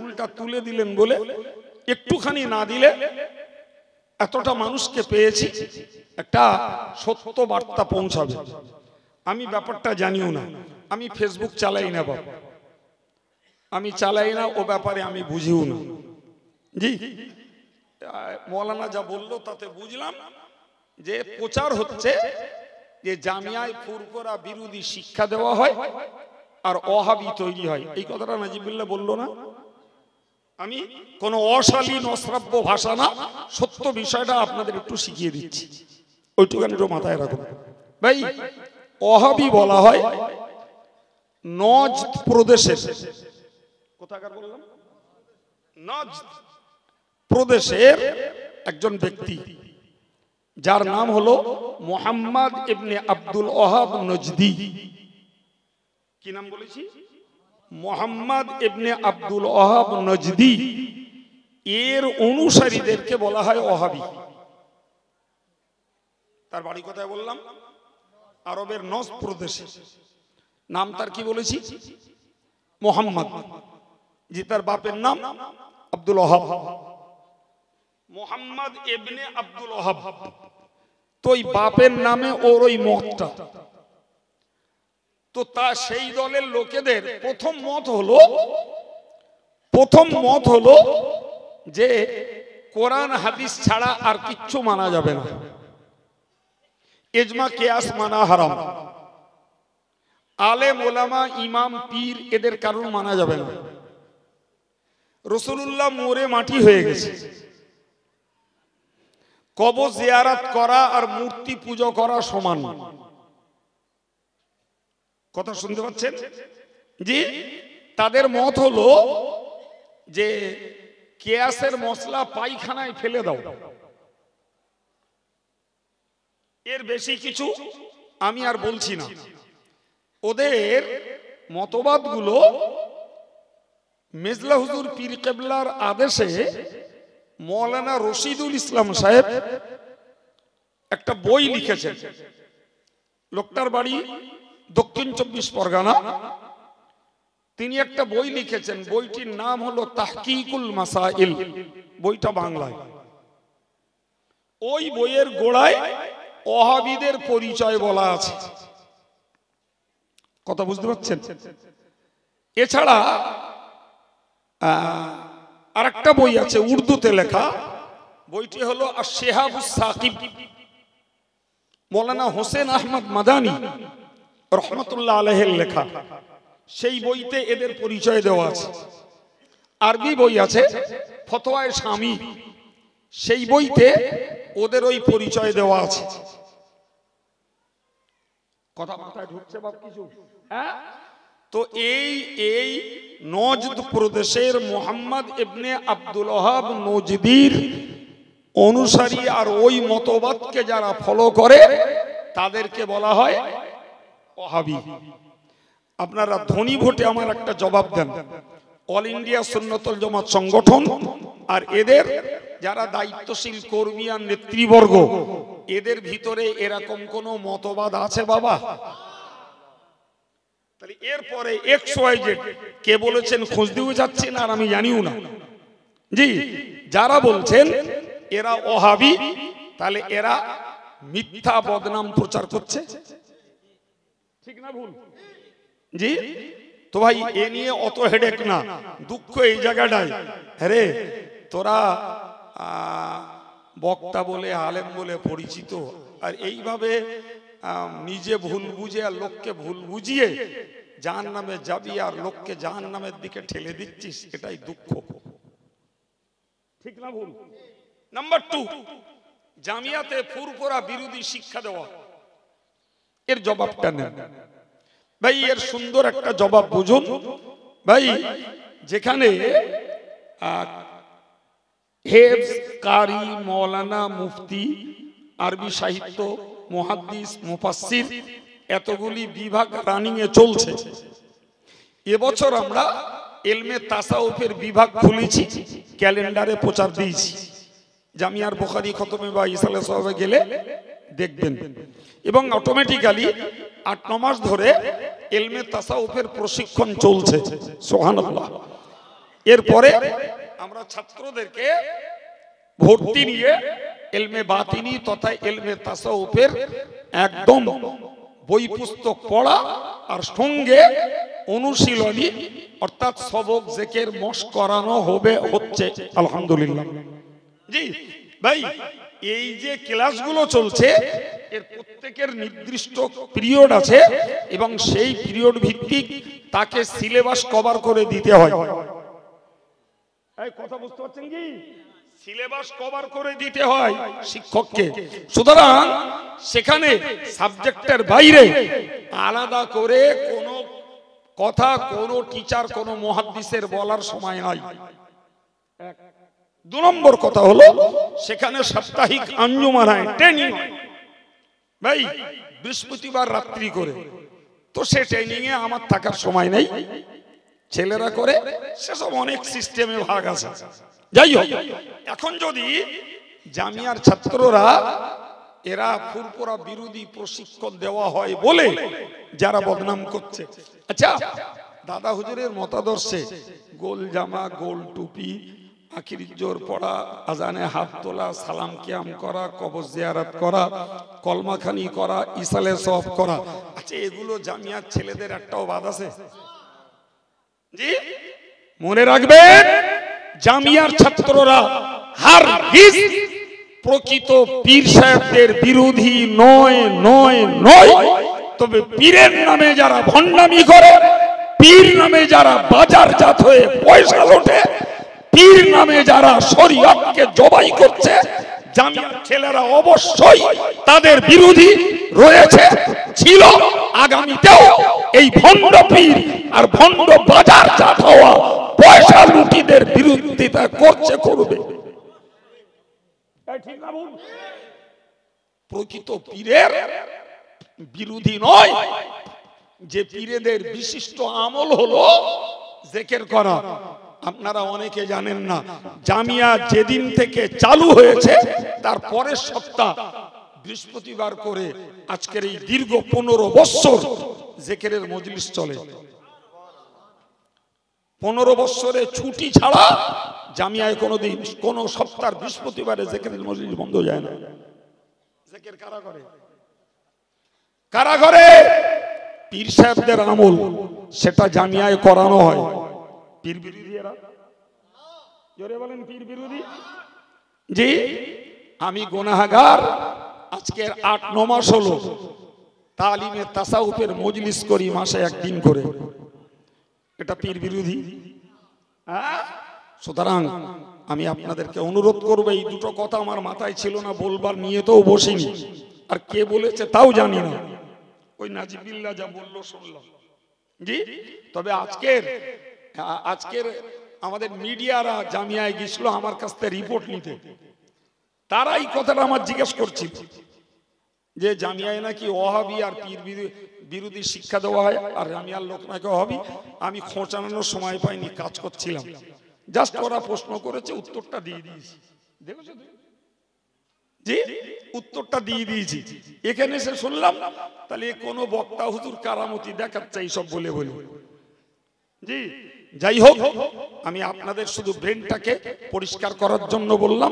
উল্টা তুলে দিলেন বলে একটুখানি না দিলে এতটা মানুষকে পেয়েছি, একটা সত্য বার্তা পৌঁছাবে। আমি ব্যাপারটা জানিও না, আমি ফেসবুক চালাই না বাবা, আমি চালাই না, ও ব্যাপারে আমি বুঝিও না। জি, মৌলানা যা বললো তাতে বুঝলাম যে প্রচার হচ্ছে যে জামিয়ায় ফুরফুরা বিরোধী শিক্ষা দেওয়া হয় আর ওহাবি তৈরি হয়। এই কথাটা নাজিবুল্লাহ বললো না? আমি কোন অশালীন অশ্রাব্য ভাষা না, সত্য বিষয়টা আপনাদের একটু শিখিয়ে দিচ্ছি, ওইটুখানি একটু মাথায় রাখুন ভাই। ওহাবি বলা হয় নজদ প্রদেশের, কোথাকার বললাম, নজদ প্রদেশের একজন ব্যক্তি যার নাম হলো মুহাম্মদ ইবনে আব্দুল ওয়াহাব নজদি। কি নাম বলেছি? মুহাম্মদ ইবনে আব্দুল ওয়াহাব নজদি। এর অনুসারীদেরকে বলা হয় ওহাবি। তার বাড়ি কোথায় বললাম? আরবের নজদ প্রদেশে। নাম তার কি বলেছি? মুহাম্মদ। জি, তার বাপের নাম আব্দুল ওয়াহাব, মুহাম্মদ ইবনে আব্দুল ওয়াহাব। তো ওই বাপের নামে ওর ওই মতটা, তো তা সেই দলের লোকেদের প্রথম মত হলো যে কোরআন হাদিস ছাড়া আর কিচ্ছু মানা যাবে না, ইজমা কিয়াস মানা হারাম, আলেম ওলামা ইমাম পীর এদের কারণ মানা যাবে না। রাসূলুল্লাহ মরে মাটি হয়ে গেছে, কবর জিয়ারত করা আর মূর্তি পূজা করা সমান। কথা শুনতে পাচ্ছেন? জি, তাদের মত হলো যে কিয়াসের মশলা পায়খানায় ফেলে দাও, এর বেশি কিছু আমি আর বলছি না। ওদের মতবাদগুলো মেজলা হুজুর পীর কেবলার আদেশে মৌলানা রশিদুল ইসলাম সাহেব একটা বই লিখেছেন। লোকটার বাড়ি দক্ষিণ 24 পরগনা। তিনি একটা বই লিখেছেন, বইটির নাম হলো তাহকিকুল মাসাইল, বইটা বাংলায়। ওই বইয়ের গোড়ায় ওহাবিদের পরিচয় বলা আছে। কথা বুঝতে পারছেন? এছাড়া আরেকটা বই আছে উর্দুতে লেখা, বইটি হলো আশ-শিহাবুস সাকিব, মৌলানা হোসেন আহমদ মাদানী রহমতুল্লাহ আলাইহির লেখা। সেই বইতে এদের পরিচয় দেওয়া আছে। আরবি বই আছে ফতোয়ায়ে শামী, সেই বইতে ওদের ওই পরিচয় দেওয়া আছে। কথা মাথায় ঢুকছে বাপ কিছু? হ্যাঁ। তো এই নজদ প্রদেশের মুহাম্মদ ইবনে আব্দুল ওয়াহাব নজদির অনুসারী আর ওই মতবাদকে যারা ফলো করে তাদেরকে বলা হয় ওহাবি। আপনারা ধনী ভোটে আমার একটা জবাব দেন। অল ইন্ডিয়া সুন্নতুল জামাত সংগঠন আর এদের যারা দায়িত্বশীল কর্মী আর নেতৃবর্গ, এদের ভিতরে এরকম কোন মতবাদ আছে বাবা? তাহলে এরপরে XYZ কে বলেছেন খোঁজ দিয়ে যাচ্ছেন আর আমি জানিও না। জি, যারা বলছেন এরা ওহাবি, তাহলে এরা মিথ্যা বদনাম প্রচার করছে, ঠিক না ভুল? জি, তো ভাই এ নিয়ে অত হেডেক না, দুঃখ এই জায়গাটাই। আরে তোরা বক্তা বলে আলেম বলে পরিচিত, আর এইভাবে নিজে ভুল বুঝে আর লোককে ভুল বুঝিয়ে জাহান্নামে যাবি আর লোককে জাহান্নামের দিকে ঠেলে দিচ্ছিস, এটাই দুঃখ, ঠিক না ভুল? নাম্বার 2, জামিয়াতে ফুরফুরা বিরোধী শিক্ষা দেওয়া, এর জবাবটা নেন ভাই। এর সুন্দর একটা জবাব বুঝুন ভাই। যেখানে হেফজ, কারি, মৌলানা, মুফতি, আরবি সাহিত্য, মুহাদ্দিস, মুফাসসির এতগুলি বিভাগ রানিং এ চলছে। এবছর আমরা ইলমে তাসাউফের বিভাগ খুলেছি, ক্যালেন্ডারে প্রচার দিয়েছি। জামিয়ার বুখারী খতমে বা ইসালে সাহেবে গেলে দেখবেন। এবং অটোমেটিক্যালি 8-9 মাস ধরে ইলমে তাসাউফের প্রশিক্ষণ চলছে। সুবহানাল্লাহ। এরপরে আমরা ছাত্রদেরকে ভর্তি নিয়ে ইলমে বাতিনি তথা ইলমে তাসাউফের একদম বই পুস্তক পড়া আর সঙ্গে অনুশীলনী অর্থাৎ সবক জিকির মশক করানো হচ্ছে আলহামদুলিল্লাহ। জি ভাই, এই যে ক্লাসগুলো চলছে এর প্রত্যেকের নির্দিষ্ট পিরিয়ড আছে এবং সেই পিরিয়ড ভিত্তিক তাকে সিলেবাস কভার করে দিতে হয়। এই কথা বুঝতে পারছেন কি? সিলেবাস কভার করে দিতে হয় শিক্ষককে। সুতরাং সেখানে সাবজেক্টের বাইরে আলাদা করে কোনো কথা কোনো টিচার কোনো মুহাদ্দিসের বলার সময় নাই। দু নম্বর কথা হলো সেখানে সাপ্তাহিক আঞ্জুমান হয়, ট্রেনিং হয় ভাই, বৃহস্পতিবার রাত্রি করে। তো সে ট্রেনিং এ আমার থাকার সময় নেই, ছেলেরা করে, সেসব অনেক সিস্টেমে ভাগ আছে। যাই হোক, এখন যদি জামিয়ার ছাত্ররা এরা ফুরফুরা বিরোধী প্রশিক্ষণ দেওয়া হয় বলে যারা বদনাম করছে, আচ্ছা দাদা হুজুরের মতাদর্শে গোল জামা, গোল টুপি, আখির জোর পড়া, আজানে হাত তোলা, সালাম কিয়াম করা, কবর জিয়ারত করা, কলমাখানি করা, ইসালে সওয়াব করা, আচ্ছা এগুলো জামিয়ার ছেলেদের একটাও বাদ আছে? জি মনে রাখবেন, জামিয়ার ছাত্ররা হারগিজ প্রকৃত পীর সাহেবদের বিরোধী নয় নয় নয়। তবে পীরের নামে যারা ভণ্ডামি করে, পীর নামে যারা বাজারজাত হয়ে পয়সা লোটে, পীর নামে যারা শরীয়তকে জবাই করছে, জামিয়ার ছেলেরা অবশ্যই তাদের বিরোধী রয়েছে, ছিল, আগামীতেও এই ভণ্ড পীর আর ভণ্ড বাজারজাত হওয়া পয়সা লুটিদের বিরোধিতা করছে, করবে। প্রকৃত পীরের বিরোধী নয়। যে পীরেদের বিশিষ্ট আমল হলো জিকির করা। আপনারা অনেকে জানেন না, জামিয়া যেদিন থেকে চালু হয়েছে তার পরের সপ্তাহ বৃহস্পতিবার করে আজকের এই দীর্ঘ 15 বছর জিকিরের মজলিস চলে। 15 বছরে ছুটি ছাড়া জামিয়ায় কোনোদিন কোন সপ্তাহ বৃহস্পতিবারে জিকিরের মজলিস বন্ধ যায় না। জিকির কারা করে? কারা করে? পীর সাহেবদের আমল, সেটা জামিয়ায় করানো হয়। পীর বিরোধী এরা, জোরে বলেন পীর বিরোধী। জি আমি গুনাহগার, আজকের 8-9 মাস হলো তালিমে তাসাউফের মজলিস করি মাসে একদিন করে, এটা পীর বিরোধী? সুতরাং আমি আপনাদেরকে অনুরোধ করবো, এই দুটো কথা আমার মাথায় ছিল না, বলবার নিয়ে তো বসিনি, আর কে বলেছে তাও জানি না, ওই নাজিবুল্লাহ যা বললো শুনলাম। জি তবে আজকের আমাদের মিডিয়ারা জামিয়ায় গেছিল আমার কাছ থেকে রিপোর্ট নিতে, তারা এই কথাটা আমার জিজ্ঞেস করছিল যে জামিয়ায় নাকি ওয়াহাবি আর পীর বিরোধী শিক্ষা দেওয়া হয়, আর জামিয়ার লোক নাকি ওয়াহাবি। আমি খোঁচানোর সময় পাইনি, কাজ করছিলাম, জাস্ট ওরা প্রশ্ন করেছে, উত্তরটা দিয়ে দিয়েছি। দেখেছো? জি উত্তরটা দিয়ে দিয়েছি। এখানে এসে শুনলাম তাহলে কোনো বক্তা হুজুর কারামতি দেখাচ্ছে এইসব বলে বলে। জি যাই হোক, আমি আপনাদের শুধু ব্রেনটাকে পরিষ্কার করার জন্য বললাম।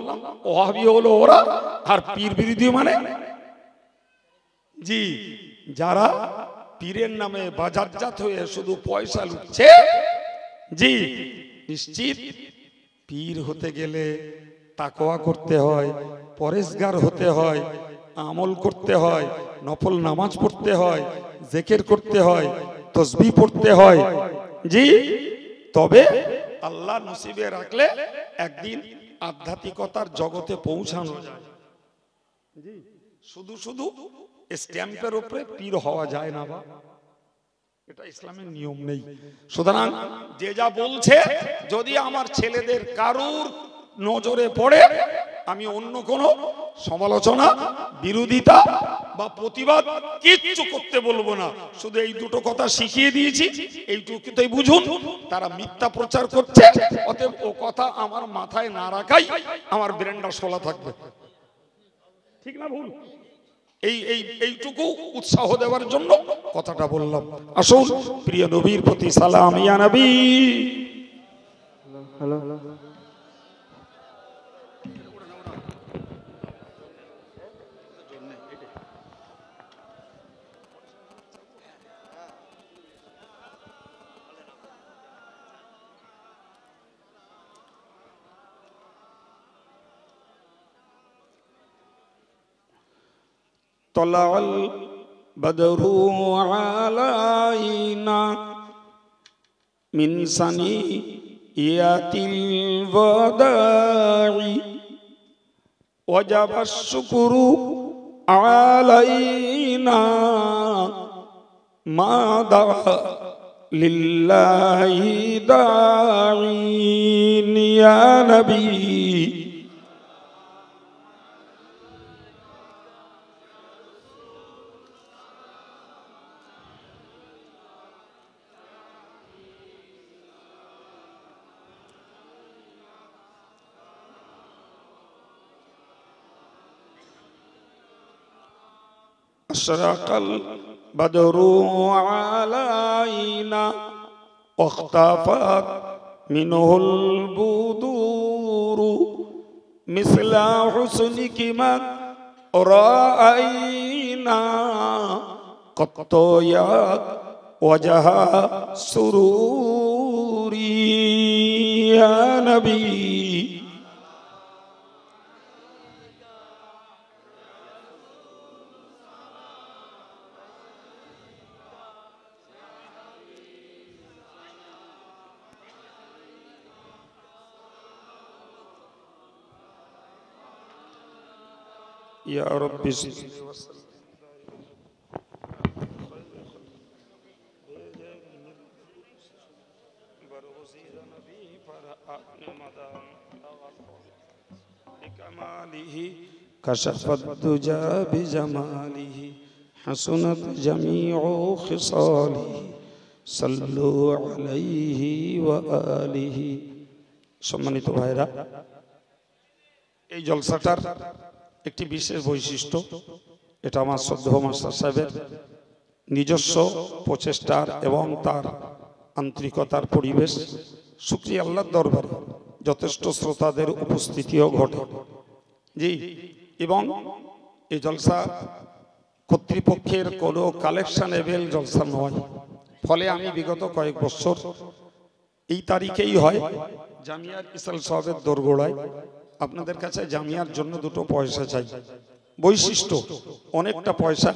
ওয়াহাবি হলো ওরা, আর পীর বিরোধী মানে জি যারা পীরের নামে বাজারজাত হয়ে শুধু পয়সা লুটছে। জি নিশ্চিত পীর হতে গেলে তাকওয়া করতে হয়, পরেশগার হতে হয়, আমল করতে হয়, নফল নামাজ পড়তে হয়, জিকির করতে হয়, তসবিহ পড়তে হয়। জি তবে আল্লাহ নসিবে রাখলে একদিন আধ্যাত্মিকতার জগতে পৌঁছানো যায়। জি শুধু শুধু স্ট্যাম্পের উপরে পীর হওয়া যায় না, বা এটা ইসলামের নিয়ম নেই। সুতরাং যে যা বলছে, যদি আমার ছেলেদের কারুর নজরে পড়ে, আমি অন্য কোনো সমালোচনা, বিরোধিতা বা প্রতিবাদ কিচ্ছু করতে বলবো না। শুধু এই দুটো কথা শিখিয়ে দিয়েছি, এইটুকুতেই বুঝুন তারা মিথ্যা প্রচার করছে। অতএব ও কথা আমার মাথায় না রাখাই আমার ব্রেনটা সোলা থাকবে। ঠিক না ভুল? এইটুকু উৎসাহ দেওয়ার জন্য কথাটা বললাম। আসুন প্রিয় নবীর প্রতি সালাম, ইয়া নবী। হ্যালো طلع البدر علينا من ثنيات الوداع وجب الشكر علينا ما دعا لله داعين يا نبي أشرق البدر علينا واختفت منه البدور مثل حسنك ما رأينا قط يا وجه سرور يا نبي يا رب صل وسلم كشف الدجى بجماله حسنت جميع خصاله صلوا عليه وآله সম্মানিত ভাইরা এই জলসাটার একটি বিশেষ বৈশিষ্ট্য এটা আমার শ্রদ্ধেয় মাস্টার সাহেবের নিজস্ব প্রচেষ্টার এবং তার আন্তরিকতার পরিবেশ শুকরিয়া আল্লাহর দরবারে যথেষ্ট শ্রোতাদের উপস্থিতিও ঘটে জি এবং এই জলসা কর্তৃপক্ষের কোনো কালেকশনেবল জলসা নয় ফলে আমি বিগত কয়েক বছর এই তারিখেই হয় জামিয়ার ইসাল সাহেবের দোরগোড়ায় আপনাদের কাছে জামিয়ার জন্য দুটো পয়সা চাই বৈশিষ্ট্য অনেকটা পয়সা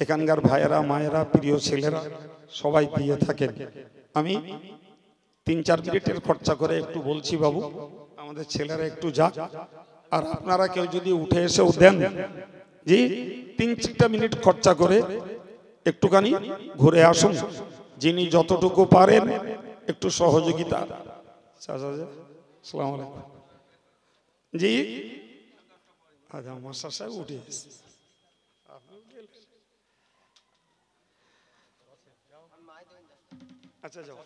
এখানকার ভাইয়েরা মায়েরা প্রিয় ছেলেরা সবাই দিয়ে থাকেন আমি 3-4 মিনিটের খরচা করে একটু বলছি বাবু আমাদের ছেলেরা একটু যাক আর আপনারা কেউ যদি উঠে এসেও দেন জি 3-4 মিনিট খরচা করে একটুখানি ঘুরে আসুন যিনি যতটুকু পারেন একটু সহযোগিতা আসসালামু আলাইকুম জি আজ আমার সাহেব উঠে আচ্ছা যাও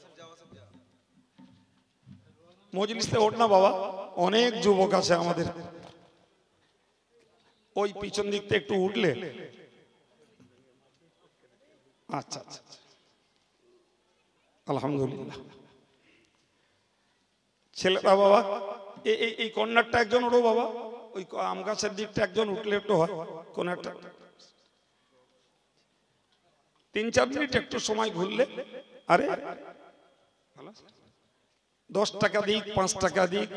মজলিসে ওঠ না বাবা অনেক যুবক আছে আমাদের ওই পিছন দিক থেকে একটু উঠলে আচ্ছা আচ্ছা আলহামদুলিল্লাহ ছেলেটা বাবা এই কর্নারটা একজন ওঠো বাবা ওই আম গাছের দিকটা একজন উঠলে একটু হয় কর্নারটা 3-4 মিনিট একটু সময় ঘুরলে আরে 10 টাকা দিক 5 টাকা দিক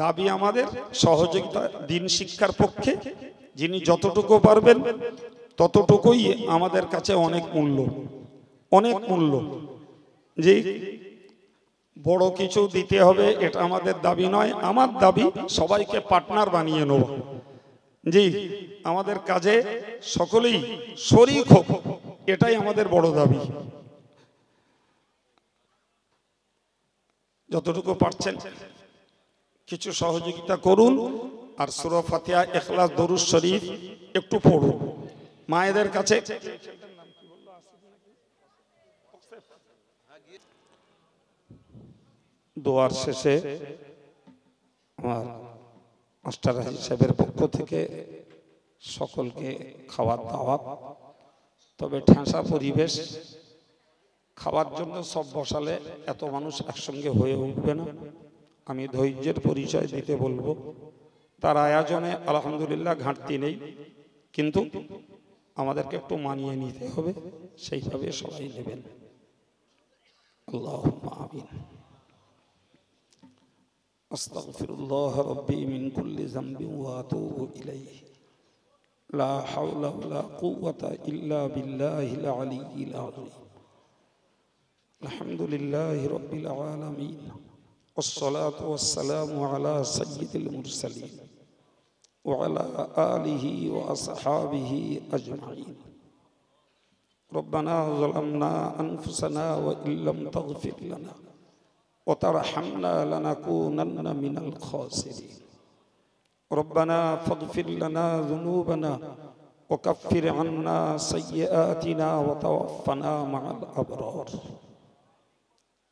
দাবি আমাদের সহযোগিতা দিন শিক্ষার পক্ষে যিনি যতটুকু পারবেন ততটুকুই আমাদের কাছে অনেক মূল্য যে বড় কিছু দিতে হবে এটা আমাদের দাবি নয় আমার দাবি সবাইকে পার্টনার বানিয়ে নেব জি আমাদের কাজে সকলেই শরীক হোক এটাই আমাদের বড় দাবি যতটুকু পারছেন কিছু সহযোগিতা করুন আর সূরা ফাতিহা ইখলাস দরুদ শরীফ একটু পড়ুন মায়েদের কাছে দোয়ার শেষে আমার মাস্টার সাহেবের পক্ষ থেকে সকলকে খাওয়ার দাওয়াত তবে ঠাঁসা পরিবেশ খাওয়ার জন্য সব বসালে এত মানুষ একসঙ্গে হয়ে উঠবে না। আমি ধৈর্যের পরিচয় দিতে বলবো। তার আয়োজনে আলহামদুলিল্লাহ ঘাটতি নেই, কিন্তু আমাদেরকে একটু মানিয়ে নিতে হবে, সেইভাবে সবাই নেবেন। আল্লাহুম্মা আমিন। আস্তাগফিরুল্লাহ রাব্বি মিন কুল্লি যামবিন ওয়া আতুবু ইলাইহি। লা হাওলা ওয়ালা কুওয়াতা ইল্লা বিল্লাহিল আলিয়্যিল আযীম। আলহামদুলিল্লাহি রাব্বিল আলামিন। والصلاة والسلام على سيد المرسلين وعلى آله وأصحابه أجمعين. ربنا ظلمنا أنفسنا وإن لم تغفر لنا وترحمنا لنكونن من الخاسرين. ربنا فاغفر لنا ذنوبنا وكفر عنا سيئاتنا وتوفنا مع الأبرار.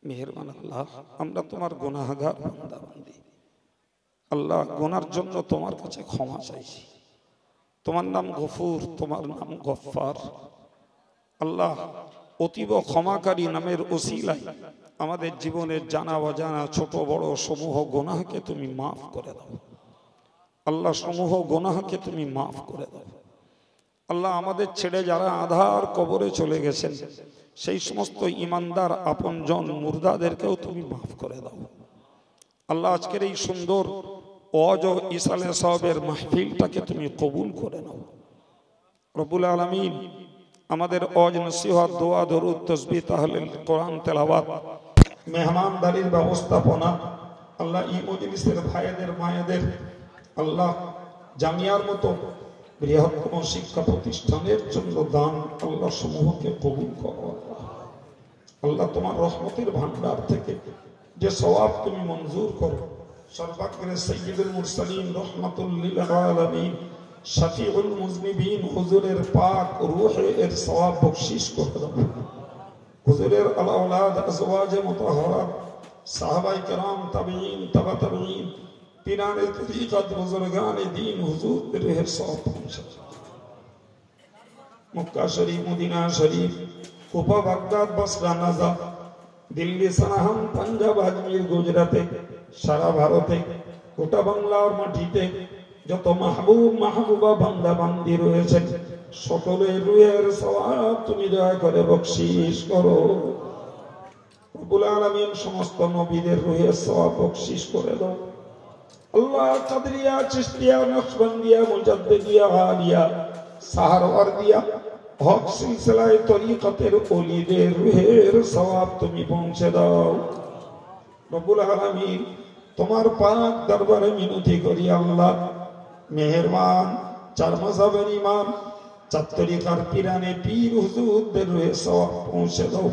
মেহেরবান আল্লাহ, আমরা তোমার গুনাহগার বান্দা বান্দি। আল্লাহ, গুনার জন্য তোমার কাছে ক্ষমা চাইছি। তোমার নাম গফুর, তোমার নাম গফফার। আল্লাহ, অতীব ক্ষমাকারী নামের ওসিলায় আমাদের জীবনের জানা অজানা ছোট বড় সমূহ গুনাহকে তুমি মাফ করে দাও। আল্লাহ, সমূহ গুনাহকে তুমি মাফ করে দাও। আল্লাহ, আমাদের ছেড়ে যারা আধার কবরে চলে গেছেন সেই সমস্ত ইমানদার আপনজন মুর্দাদেরকেও তুমি মাফ করে দাও। আল্লাহ, আজকের এই সুন্দর ওয়াজ ও ইসালে সাওয়াবের মাহফিলটাকে তুমি কবুল করে নাও। রব্বুল আলামিন, আমাদের ওয়াজ নসিহত দোয়া দরুদ তাসবিহ তাহলিল কোরআন তেলাওয়াত মেহমানদারির ব্যবস্থাপনা, আল্লাহ এই মজলিসের ভাইদের মায়েদের আল্লাহ জামিয়ার মতো বৃহত্তম শিক্ষা প্রতিষ্ঠানের জন্য দান আল্লাহ সমূহকে কবুল করো। আল্লাহ, তোমার রহমতের ভান্ডার থেকে যে সওয়াব তুমি মঞ্জুর করো, সর্বাগ্রে সাইয়্যিদুল মুরসালিন রাহমাতুল লিল আলামিন শাফিউল মুজনিবিন হুজুরের পাক রূহে এর সওয়াব বখশিশ করে দাও। হুজুরের আল আওলাদ আজওয়াজে মুতাহহারাত সাহাবায়ে কেরাম তাবিঈন তাবা তাবিঈন পীরানে তরিকত বুজুরগানে দ্বীন হুজুরের রূহের সওয়াব পৌঁছে দাও। মক্কা শরীফ, মদিনা শরীফ, কুফা, বাগদাদ, বসরা, নাজাফ, দিল্লি, সানাহান, পাঞ্জাব, আজমির, গুজরাতে, সারা ভারতে, গোটা বাংলার মাটিতে যত মাহবুব মাহবুবা বান্দা বান্দি রয়েছেন সকলের রূহের সওয়াব তুমি দয়া করে বখশিশ করো। রব্বুল আলামিন, সমস্ত নবীদের রূহের সওয়াব বখশিশ করে দাও। আল্লাহ, কাদরিয়া, চিশতিয়া, নকশবন্দিয়া, মুজাদ্দিদিয়া, আলিয়া, সাহারওয়ার্দিয়া, হক সিলসিলায় তরিকতের ওলিদের রূহের সওয়াব তুমি পৌঁছে দাও। রব্বুল আলামিন, তোমার পাক দরবারে মিনতি করি আল্লাহ, মেহেরবান চার মাযহাবের ইমাম, চার তরিকার পীরানে পীর হুজুরদের রূহের সওয়াব পৌঁছে দাও।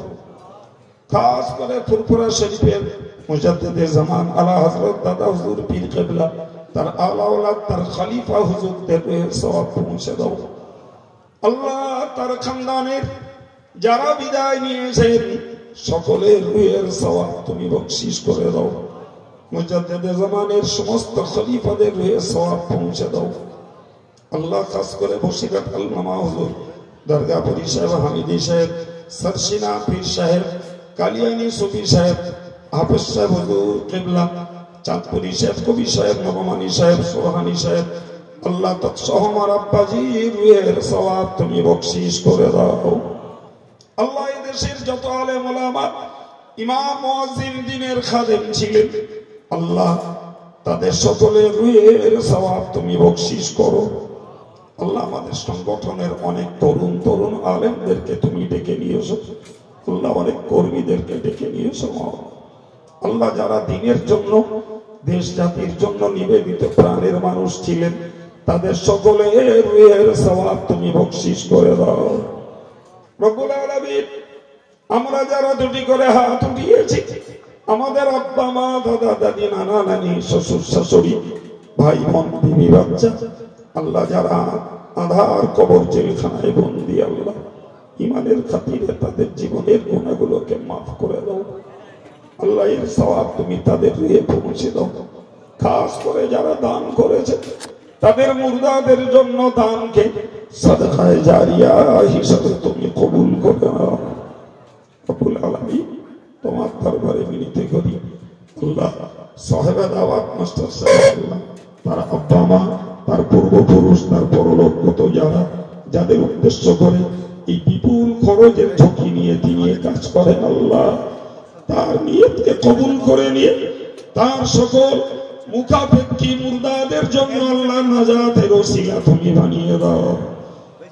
খাস করে ফুরফুরা শরীফের মুজাদ্দিদে জামান আলা হযরত দাদা হুজুর পীর কিবলা, তার আলা ওলাদ, তার খলিফা হুজুরদের রূহের সওয়াব পৌঁছে দাও। আল্লাহ, তার খানদানের যারা বিদায় নিয়েছেন সকলের রূহের সওয়াব তুমি বখশিশ করে দাও। মুজাদ্দিদে জামানের সমস্ত খলিফাদের রূহের সওয়াব পৌঁছে দাও। আল্লাহ, খাস করে বসিরহাট আল্লামা হুজুর, দরগাপুরি সাহেব, হামিদি সাহেব, সরসিনা পীর সাহেব, কালিয়ানি সুফি সাহেব, হাফেজ সাহেব হুজুর কিবলা, চাঁদপুরি সাহেব, কবি সাহেব, নবমানি সাহেব, সোহানি সাহেব, আল্লাহ তৎসহ আমার আব্বাজির রূহের সওয়াব তুমি বখশিশ করে দাও। আল্লাহ, এই দেশের যত আলেম ওলামা, ইমাম, মুয়াজ্জিন, দ্বীনের খাদেম ছিলেন আল্লাহ, তাদের সকলের রূহের সওয়াব তুমি বখশিশ করো। আল্লাহ, আমাদের সংগঠনের অনেক তরুণ আলেমদেরকে তুমি ডেকে নিয়েছো আল্লাহ, অনেক কর্মীদেরকে ডেকে নিয়েছো আল্লাহ, যারা দ্বীনের জন্য, দেশ জাতির জন্য নিবেদিত প্রাণের মানুষ ছিলেন তাদের সকলের রূহের সওয়াব তুমি বখশিশ করে দাও। রব্বুল আলামিন, আমরা যারা দুটি করে হাত উঠিয়েছি, আমাদের আব্বা মা, দাদা দাদি, নানা নানি, শ্বশুর শাশুড়ি, ভাই বোন, বিবি বাচ্চা, আল্লাহ যারা আধার কবর জেলখানায় বন্দী, আল্লাহ ইমানের খাতিরে তাদের জীবনের গুনাহগুলোকে মাফ করে দাও। আল্লাহ, এর সওয়াব তুমি তাদের রূহে পৌঁছে দাও। খাস করে যারা দান করেছে তাদের মুর্দাদের জন্য দানকে সাদকায়ে জারিয়া হিসাবে তুমি কবুল করে নাও। রব্বুল আলামিন তোমার দরবারে বিনীত করি আল্লাহ সাহেবে দাওয়াত মাস্টার সাহেব আল্লাহ, তার আব্বা মা, তার পূর্বপুরুষ, তার পরলোকগত যারা, যাদের উদ্দেশ্য করে এই বিপুল খরচের ঝুঁকি নিয়ে তিনি কাজ করেন আল্লাহ, তার নিয়তকে কবুল করে নিয়ে তার সকল মুখাপেক্ষী মুর্দাদের জন্য আল্লাহ নাজাতের ওসিলা তুমি বানিয়ে দাও।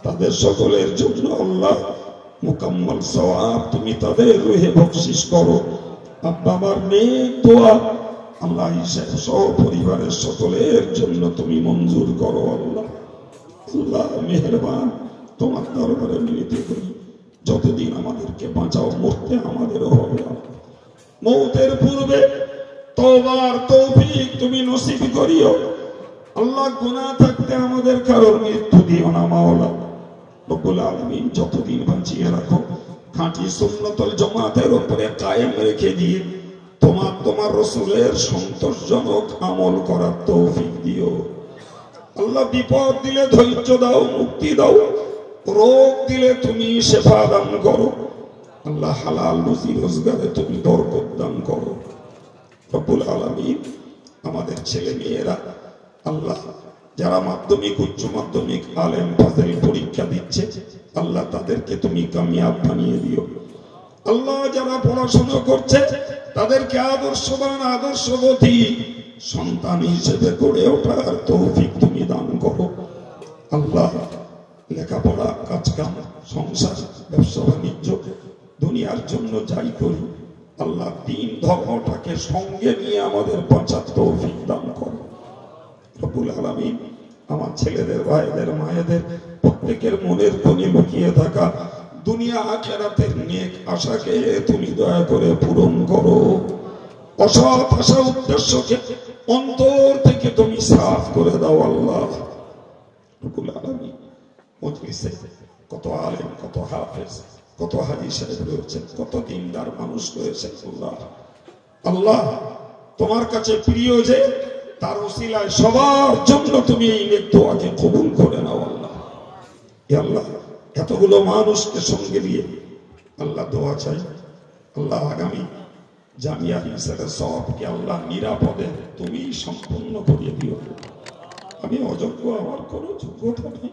তাদের সকলের জন্য আল্লাহ মুকাম্মাল সওয়াব তুমি তাদের রুহে বকশিশ করো। আব্বা আমার নেক দোয়া আল্লাহ সহ পরিবারের সকলের জন্য তুমি মঞ্জুর করো আল্লাহ। আল্লাহ মেহেরবান, তোমার দরবারে মিলিত করি, যতদিন আমাদেরকে বাঁচাও, মরতে আমাদেরও হবে মৌতের পূর্বে তওবার তৌফিক তুমি নসিব করিও আল্লাহ। গুনাহ থাকতে আমাদের কারোর মৃত্যু দিও না মাওলা রব্বুল আলামিন। যতদিন বাঁচিয়ে রাখো খাঁটি সুন্নতুল জামাতের উপরে কায়েম রেখে দিয়ে তোমার রাসূলের সন্তোষজনক আমল করার তৌফিক দিও আল্লাহ। বিপদ দিলে ধৈর্য দাও, মুক্তি দাও, রোগ দিলে তুমি শেফা দান করো আল্লাহ। হালাল রুজি রোজগারে তুমি বরকত দান করো রব্বুল আলামিন। আমাদের ছেলে মেয়েরা আল্লাহ যারা মাধ্যমিক, উচ্চ মাধ্যমিক, আলেম ফাজিল পরীক্ষা দিচ্ছে আল্লাহ, তাদেরকে তুমি কামিয়াব বানিয়ে দিও আল্লাহ। যারা পড়াশোনা করছে তাদেরকে আদর্শবান, আদর্শবতী সন্তান হিসেবে গড়ে ওঠার তৌফিক তুমি দান করো আল্লাহ। লেখাপড়া, কাজকাম, সংসার, ব্যবসা বাণিজ্য, দুনিয়ার জন্য যাই করি আল্লাহ, দ্বীন ধর্মটাকে সঙ্গে নিয়ে আমাদের বাঁচার তৌফিক দান করো রব্বুল আলামিন। আমার ছেলেদের, ভাইদের, মায়েদের প্রত্যেকের মনের কোণে লুকিয়ে থাকা দুনিয়া আখিরাতের নেক আশাকে তুমি দয়া করে পূরণ করো। অসৎ আশা উদ্দেশ্যকে অন্তর থেকে তুমি সাফ করে দাও আল্লাহ রব্বুল আলামিন। মজলিসে কত আলেম, কত হাফেজ, কত হাজি সাহেব রয়েছেন, কত দিনদার মানুষ রয়েছেন আল্লাহ। আল্লাহ তোমার কাছে প্রিয় যে তার ওসিলায় সবার জন্য তুমি এই নেক দোয়াকে কবুল করে নাও আল্লাহ। হে আল্লাহ, এতগুলো মানুষকে সঙ্গে নিয়ে আল্লাহ দোয়া চাই আল্লাহ। আগামী জামিয়া হিসেবে সবকে আল্লাহ নিরাপদে তুমি সম্পূর্ণ করিয়ে দিও। আমি অযোগ্য, আমার কোনো যোগ্যতা নেই।